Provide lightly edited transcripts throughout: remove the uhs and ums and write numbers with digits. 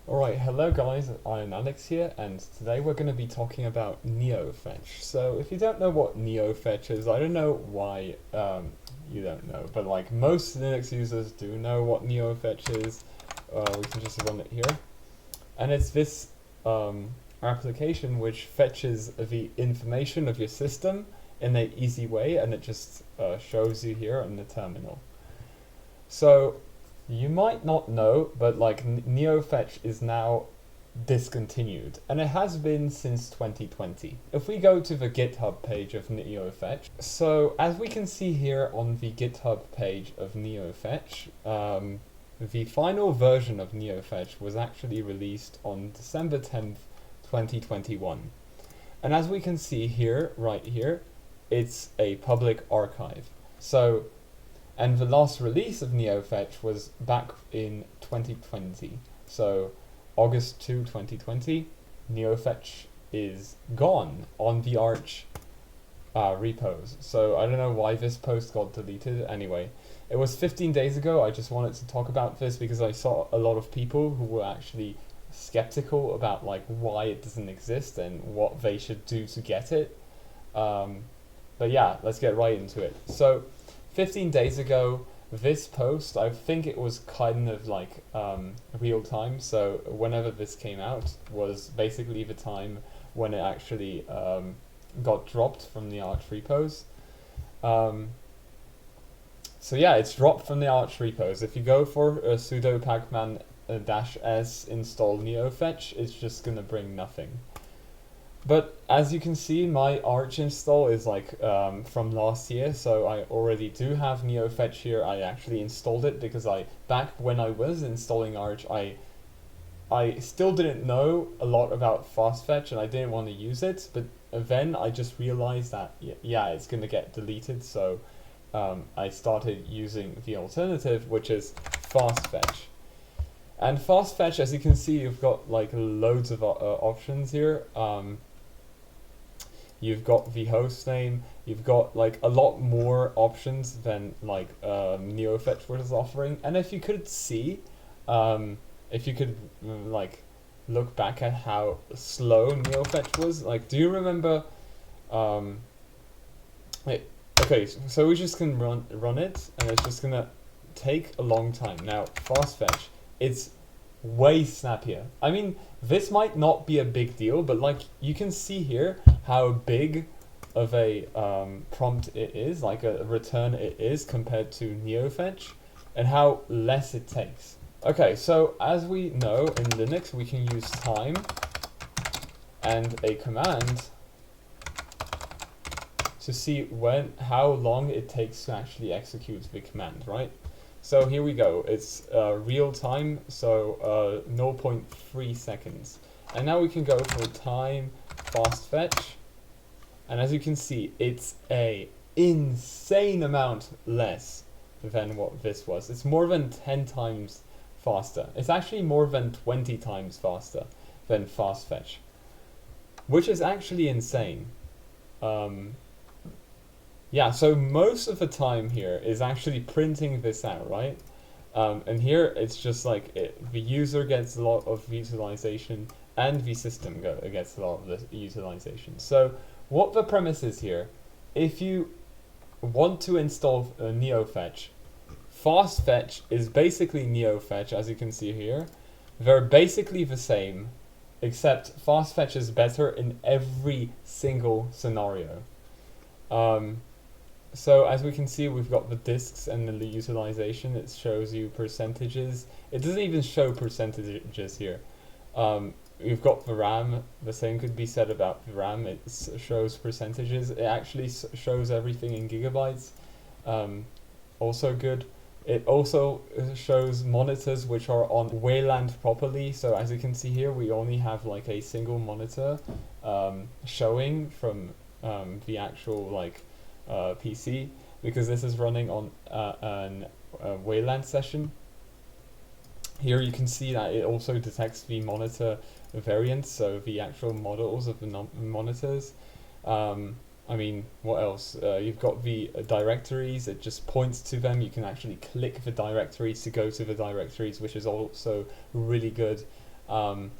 Alright, hello guys, I'm Alex here, and today we're going to be talking about neofetch. So if you don't know what neofetch is, I don't know why you don't know, but like most Linux users do know what neofetch is. We can just run it here. And it's this application which fetches the information of your system in an easy way, and it just shows you here on the terminal. So you might not know, but like neofetch is now discontinued, and it has been since 2020. If we go to the GitHub page of neofetch, so as we can see here on the GitHub page of neofetch, the final version of neofetch was actually released on December 10th, 2021. And as we can see here, right here, it's a public archive. And the last release of neofetch was back in 2020. So August 2, 2020, neofetch is gone on the Arch repos. So I don't know why this post got deleted. Anyway, it was 15 days ago. I just wanted to talk about this because I saw a lot of people who were actually skeptical about like why it doesn't exist and what they should do to get it. But yeah, let's get right into it. So 15 days ago, this post, I think it was kind of like real time, so whenever this came out was basically the time when it actually got dropped from the Arch repos. So yeah, it's dropped from the Arch repos. If you go for a sudo pacman-s install neofetch, it's just gonna bring nothing. But as you can see, my Arch install is like from last year, so I already do have neofetch here. I actually installed it because back when I was installing Arch, I still didn't know a lot about fastfetch and I didn't want to use it, but then I just realized that yeah, it's gonna get deleted, so I started using the alternative, which is fastfetch. And fastfetch, as you can see, you've got like loads of options here. You've got the host name, you've got like a lot more options than like neofetch was offering. And if you could see, if you could like look back at how slow neofetch was, like do you remember, okay, so we just can run it, and it's just gonna take a long time. Now fastfetch, it's way snappier. I mean, this might not be a big deal, but like you can see here how big of a prompt it is, like a return it is compared to neofetch, and how less it takes. Okay, so as we know in Linux, we can use time and a command to see how long it takes to actually execute the command, right? So here we go, it's real time, so 0.3 seconds. And now we can go for time fastfetch, and as you can see, it's a insane amount less than what this was. It's more than 10 times faster. It's actually more than 20 times faster than fastfetch, which is actually insane. Yeah, so most of the time here is actually printing this out, right? And here it's just like the user gets a lot of utilization and the system gets a lot of the utilization. So what the premise is here, if you want to install neofetch, fastfetch is basically neofetch, as you can see here. They're basically the same, except fastfetch is better in every single scenario. So as we can see, we've got the disks and the utilization. It shows you percentages. It doesn't even show percentages here. We've got the RAM. The same could be said about the RAM. It shows percentages. It actually shows everything in gigabytes. Also good. It also shows monitors which are on WLAN properly. So as you can see here, we only have like a single monitor showing from the actual like PC, because this is running on a WLAN session. Here you can see that it also detects the monitor variants, so the actual models of the monitors. I mean, what else? You've got the directories, it just points to them. You can actually click the directories to go to the directories, which is also really good. Um,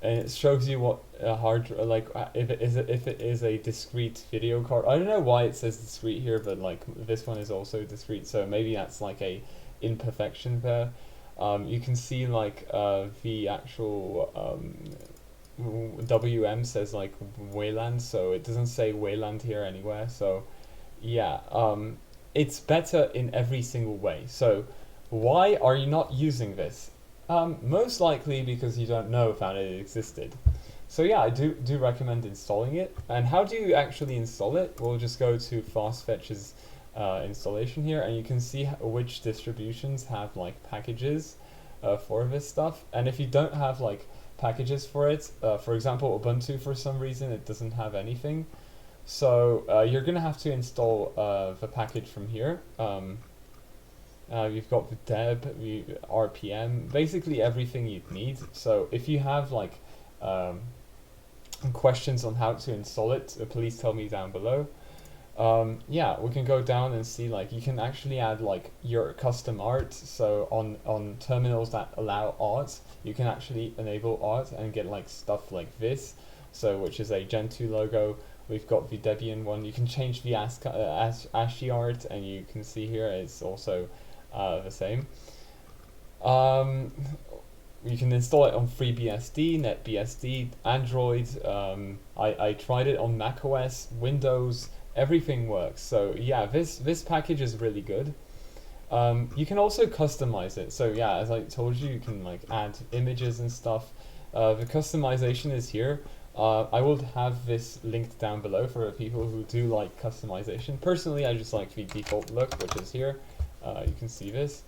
and it shows you what if it is a discrete video card. I don't know why it says discrete here, but like this one is also discrete, so maybe that's like a imperfection there. You can see like the actual WM says like Wayland, so it doesn't say Wayland here anywhere. So yeah, it's better in every single way. So why are you not using this? Most likely because you don't know that it existed. So yeah, I do recommend installing it. And how do you actually install it? We'll just go to fastfetch's installation here, and you can see which distributions have like packages for this stuff. And if you don't have like packages for it, for example Ubuntu, for some reason it doesn't have anything, so you're gonna have to install the package from here. You've got the deb, RPM, basically everything you'd need. So if you have like questions on how to install it, please tell me down below. Yeah, we can go down and see like you can actually add like your custom art. So on terminals that allow art, you can actually enable art and get like stuff like this. So which is a Gentoo logo. We've got the Debian one. You can change the ASCII art, and you can see here it's also the same. You can install it on FreeBSD, NetBSD, Android. I tried it on macOS, Windows. Everything works. So yeah, this package is really good. You can also customize it. So yeah, as I told you, you can like add images and stuff. The customization is here. I will have this linked down below for people who do like customization. Personally, I just like the default look, which is here. You can see this.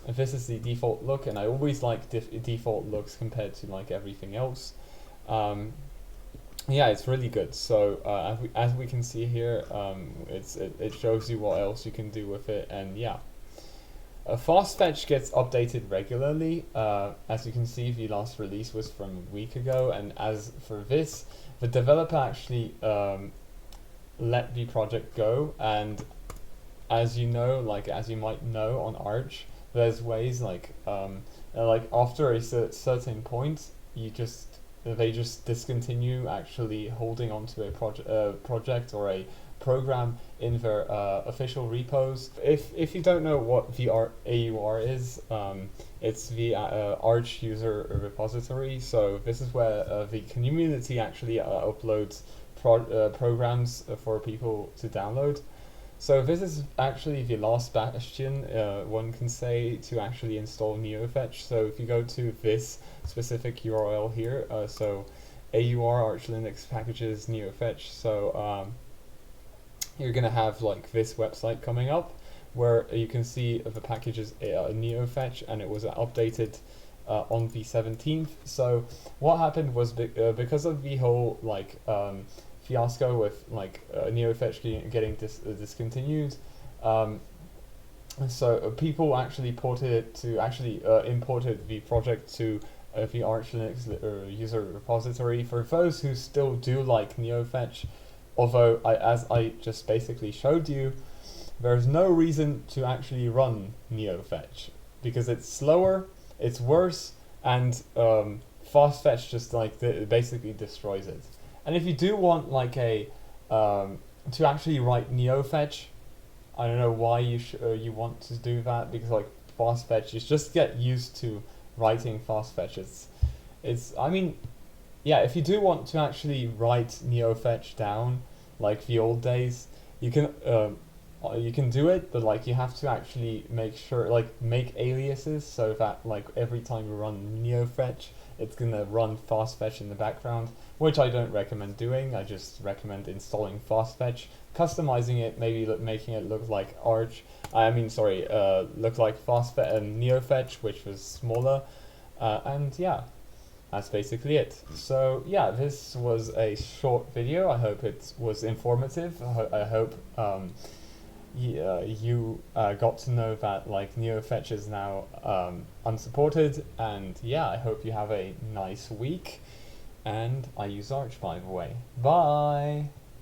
This is the default look, and I always like default looks compared to like everything else. Yeah, it's really good. So as we can see here, it shows you what else you can do with it, and yeah. Fastfetch gets updated regularly. As you can see, the last release was from a week ago, and as for this, the developer actually let the project go, and as you know, like as you might know on Arch, there's ways like after a certain point, they just discontinue actually holding onto a project or a program in their official repos. If you don't know what the AUR is, it's the Arch user repository. So this is where the community actually uploads programs for people to download. So this is actually the last bastion, one can say, to actually install neofetch. So if you go to this specific URL here, so AUR Arch Linux packages neofetch, so you're gonna have like this website coming up where you can see the packages neofetch, and it was updated on the 17th. So what happened was because of the whole like fiasco with like neofetch getting discontinued, so people actually imported the project to the Arch Linux user repository. For those who still do like neofetch, although as I just basically showed you, there's no reason to actually run neofetch because it's slower, it's worse, and fastfetch just like basically destroys it. And if you do want like a to actually write neofetch, I don't know why you want to do that, because like fastfetch, you just get used to writing fastfetch. It's I mean, yeah, if you do want to actually write neofetch down like the old days, you can do it, but like you have to actually make sure make aliases so that like every time you run neofetch, it's gonna run fastfetch in the background, which I don't recommend doing. I just recommend installing fastfetch, customizing it, maybe making it look like Arch. Look like fastfetch and neofetch, which was smaller, and yeah. That's basically it. So yeah, this was a short video. I hope it was informative. I hope you got to know that like neofetch is now unsupported, and yeah, I hope you have a nice week. And I use Arch, by the way. Bye!